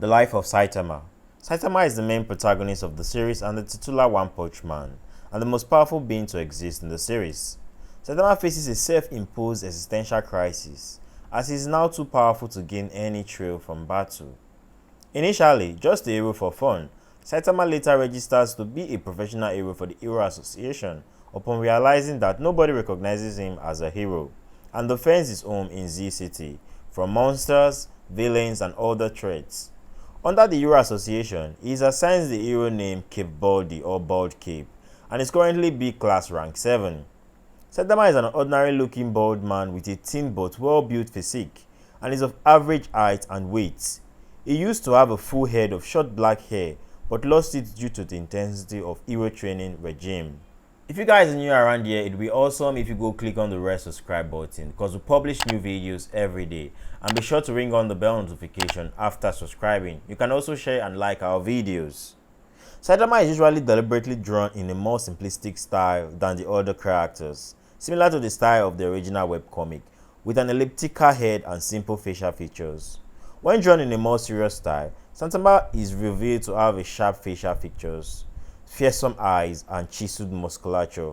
The life of Saitama. Saitama is the main protagonist of the series and the titular One Punch Man, and the most powerful being to exist in the series. Saitama faces a self-imposed existential crisis, as he is now too powerful to gain any thrill from battle. Initially, just a hero for fun, Saitama later registers to be a professional hero for the Hero Association upon realizing that nobody recognizes him as a hero, and defends his home in Z City from monsters, villains, and other threats. Under the Hero Association, he is assigned the hero name Caped Baldy or Bald Cape, and is currently B class rank 7. Saitama is an ordinary looking bald man with a thin but well-built physique, and is of average height and weight. He used to have a full head of short black hair, but lost it due to the intensity of hero training regime. If you guys are new around here, it would be awesome if you go click on the red subscribe button, because we publish new videos every day, and be sure to ring on the bell notification after subscribing. You can also share and like our videos. Saitama is usually deliberately drawn in a more simplistic style than the other characters, similar to the style of the original webcomic, with an elliptical head and simple facial features. When drawn in a more serious style, Saitama is revealed to have a sharp facial features, fearsome eyes, and chiseled musculature.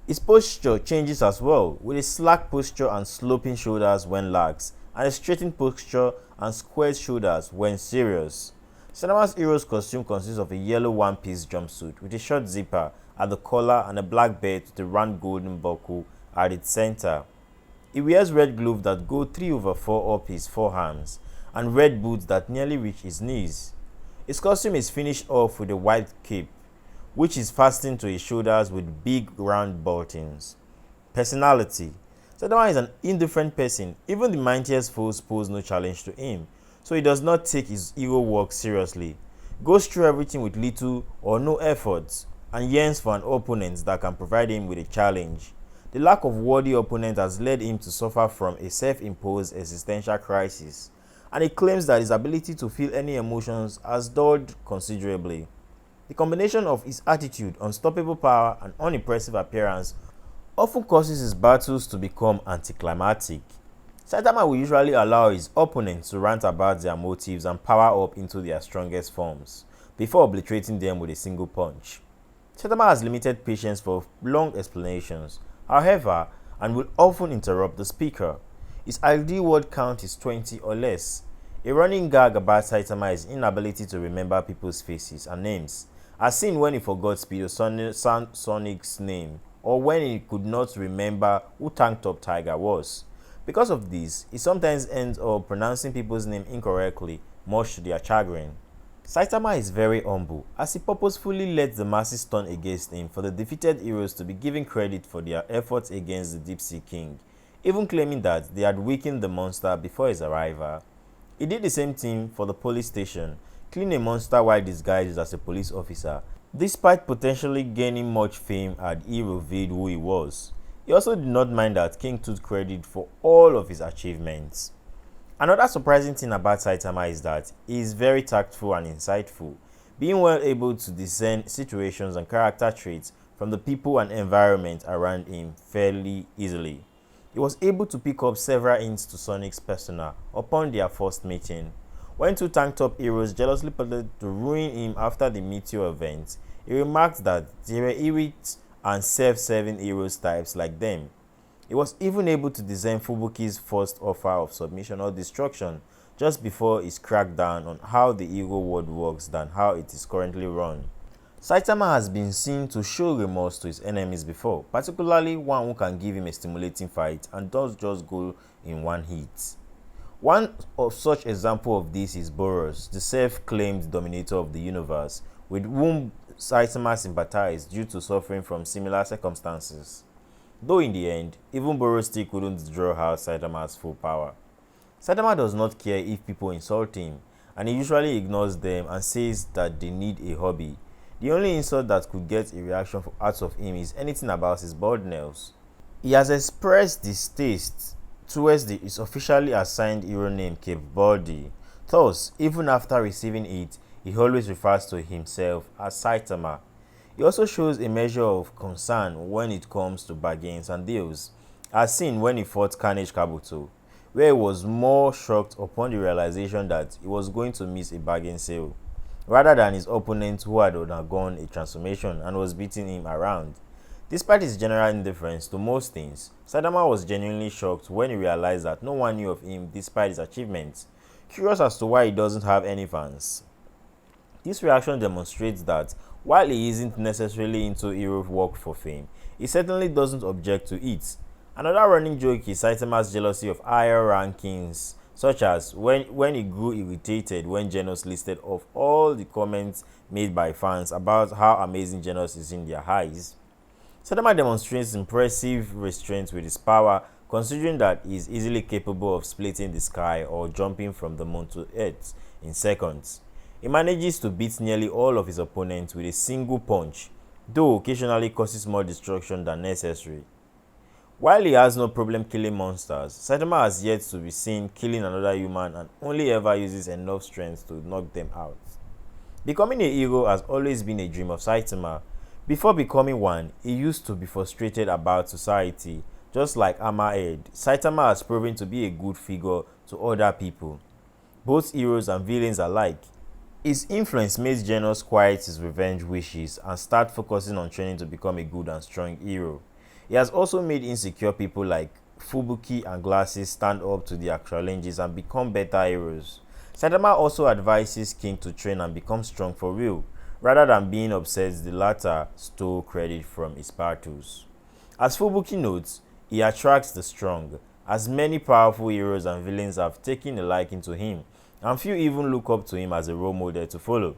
His posture changes as well, with a slack posture and sloping shoulders when lax, and a straightened posture and squared shoulders when serious. Saitama's hero's costume consists of a yellow one-piece jumpsuit with a short zipper at the collar and a black belt with a round golden buckle at its center. He wears red gloves that go 3/4 up his forearms, and red boots that nearly reach his knees. His costume is finished off with a white cape, which is fastened to his shoulders with big round buttons. Personality. Saitama is an indifferent person. Even the mightiest foes pose no challenge to him, so he does not take his hero work seriously, goes through everything with little or no effort, and yearns for an opponent that can provide him with a challenge. The lack of worthy opponent has led him to suffer from a self-imposed existential crisis, and he claims that his ability to feel any emotions has dulled considerably. The combination of his attitude, unstoppable power, and unimpressive appearance often causes his battles to become anticlimactic. Saitama will usually allow his opponents to rant about their motives and power up into their strongest forms, before obliterating them with a single punch. Saitama has limited patience for long explanations, however, and will often interrupt the speaker. His ideal word count is 20 or less. A running gag about Saitama is inability to remember people's faces and names, as seen when he forgot Speedo Sonic's name, or when he could not remember who Tank Top Tiger was. Because of this, he sometimes ends up pronouncing people's name incorrectly, much to their chagrin. Saitama is very humble, as he purposefully lets the masses turn against him for the defeated heroes to be given credit for their efforts against the Deep Sea King, even claiming that they had weakened the monster before his arrival. He did the same thing for the police station, killing a monster while disguised as a police officer, despite potentially gaining much fame had he revealed who he was. He also did not mind that King took credit for all of his achievements. Another surprising thing about Saitama is that he is very tactful and insightful, being well able to discern situations and character traits from the people and environment around him fairly easily. He was able to pick up several hints to Sonic's persona upon their first meeting. When two tank top heroes jealously plotted to ruin him after the Meteor event, he remarked that they were irate and self-serving heroes types like them. He was even able to design Fubuki's first offer of submission or destruction just before his crackdown on how the hero world works than how it is currently run. Saitama has been seen to show remorse to his enemies before, particularly one who can give him a stimulating fight and does just go in one hit. One of such example of this is Boros, the self-claimed dominator of the universe, with whom Saitama sympathized due to suffering from similar circumstances. Though in the end, even Boros still couldn't draw out Saitama's full power. Saitama does not care if people insult him, and he usually ignores them and says that they need a hobby. The only insult that could get a reaction out of him is anything about his bald nails. He has expressed distaste towards his officially assigned hero name Caped Baldy. Thus, even after receiving it, he always refers to himself as Saitama. He also shows a measure of concern when it comes to bargains and deals, as seen when he fought Carnage Kabuto, where he was more shocked upon the realization that he was going to miss a bargain sale, rather than his opponent who had undergone a transformation and was beating him around. Despite his general indifference to most things, Saitama was genuinely shocked when he realized that no one knew of him despite his achievements, curious as to why he doesn't have any fans. This reaction demonstrates that while he isn't necessarily into hero work for fame, he certainly doesn't object to it. Another running joke is Saitama's jealousy of higher rankings, such as when he grew irritated when Genos listed off all the comments made by fans about how amazing Genos is in their eyes. Saitama demonstrates impressive restraint with his power, considering that he is easily capable of splitting the sky or jumping from the moon to Earth in seconds. He manages to beat nearly all of his opponents with a single punch, though occasionally causes more destruction than necessary. While he has no problem killing monsters, Saitama has yet to be seen killing another human and only ever uses enough strength to knock them out. Becoming a hero has always been a dream of Saitama. Before becoming one, he used to be frustrated about society. Just like Hammerhead, Saitama has proven to be a good figure to other people, both heroes and villains alike. His influence made Genos quiet his revenge wishes and start focusing on training to become a good and strong hero. He has also made insecure people like Fubuki and Glasses stand up to their challenges and become better heroes. Saitama also advises King to train and become strong for real, rather than being obsessed the latter stole credit from his battles. As Fubuki notes, he attracts the strong, as many powerful heroes and villains have taken a liking to him, and few even look up to him as a role model to follow.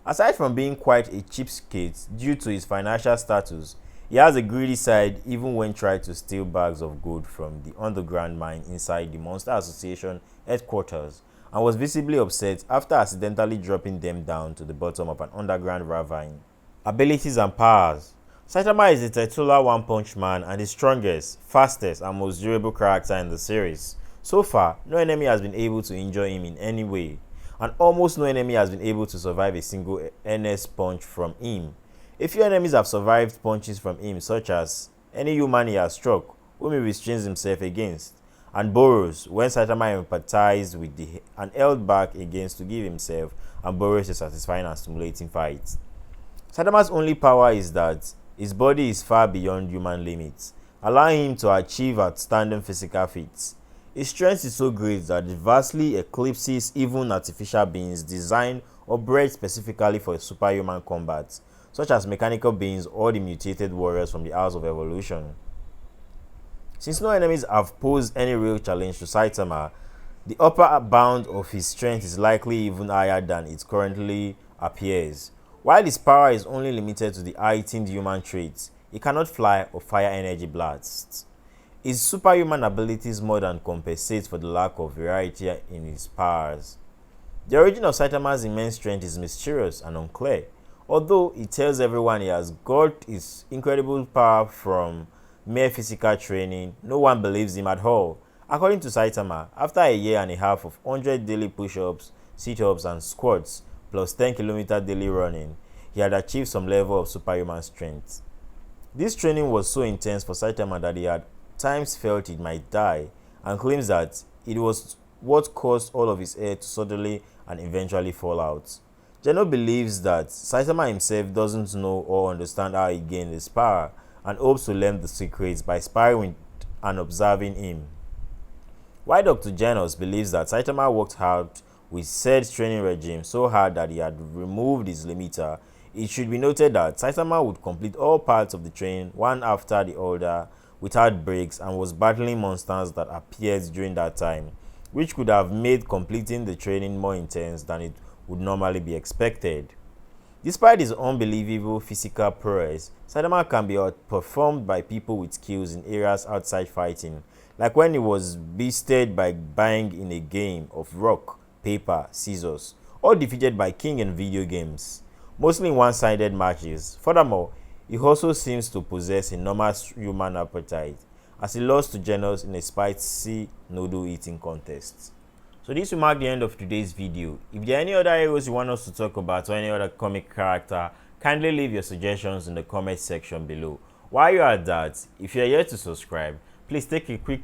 Aside from being quite a cheapskate due to his financial status, he has a greedy side even when trying to steal bags of gold from the underground mine inside the Monster Association headquarters, and was visibly upset after accidentally dropping them down to the bottom of an underground ravine. Abilities and powers. Saitama is the titular One-Punch Man and the strongest, fastest, and most durable character in the series. So far, no enemy has been able to injure him in any way, and almost no enemy has been able to survive a single NS punch from him. A few enemies have survived punches from him, such as any human he has struck, whom he restrains himself against, and Boros, when Saitama empathized with and held back against to give himself and Boros a satisfying and stimulating fight. Saitama's only power is that his body is far beyond human limits, allowing him to achieve outstanding physical feats. His strength is so great that it vastly eclipses even artificial beings designed or bred specifically for superhuman combat, such as mechanical beings or the mutated warriors from the House of Evolution. Since no enemies have posed any real challenge to Saitama, the upper bound of his strength is likely even higher than it currently appears. While his power is only limited to the heightened human traits, he cannot fly or fire energy blasts. His superhuman abilities more than compensate for the lack of variety in his powers. The origin of Saitama's immense strength is mysterious and unclear. Although he tells everyone he has got his incredible power from mere physical training, no one believes him at all. According to Saitama, after a year and a half of 100 daily push-ups, sit-ups and squats, plus 10-kilometer daily running, he had achieved some level of superhuman strength. This training was so intense for Saitama that he had times felt he might die, and claims that it was what caused all of his hair to suddenly and eventually fall out. Geno believes that Saitama himself doesn't know or understand how he gained his power, and hopes to learn the secrets by sparring with and observing him. While Dr. Genos believes that Saitama worked hard with said training regime so hard that he had removed his limiter, it should be noted that Saitama would complete all parts of the training one after the other without breaks and was battling monsters that appeared during that time, which could have made completing the training more intense than it would normally be expected. Despite his unbelievable physical prowess, Saitama can be outperformed by people with skills in areas outside fighting, like when he was beasted by Bang in a game of rock, paper, scissors, or defeated by King in video games, mostly in one-sided matches. Furthermore, he also seems to possess enormous human appetite, as he lost to Genos in a spicy noodle eating contest. So this will mark the end of today's video. If there are any other heroes you want us to talk about or any other comic character, kindly leave your suggestions in the comment section below. While you are at that, if you are yet to subscribe, please take a quick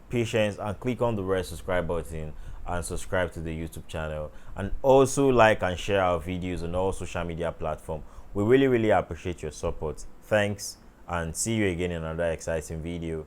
patience, and click on the red subscribe button and subscribe to the YouTube channel, and also like and share our videos on all social media platforms. We really appreciate your support. Thanks, and see you again in another exciting video.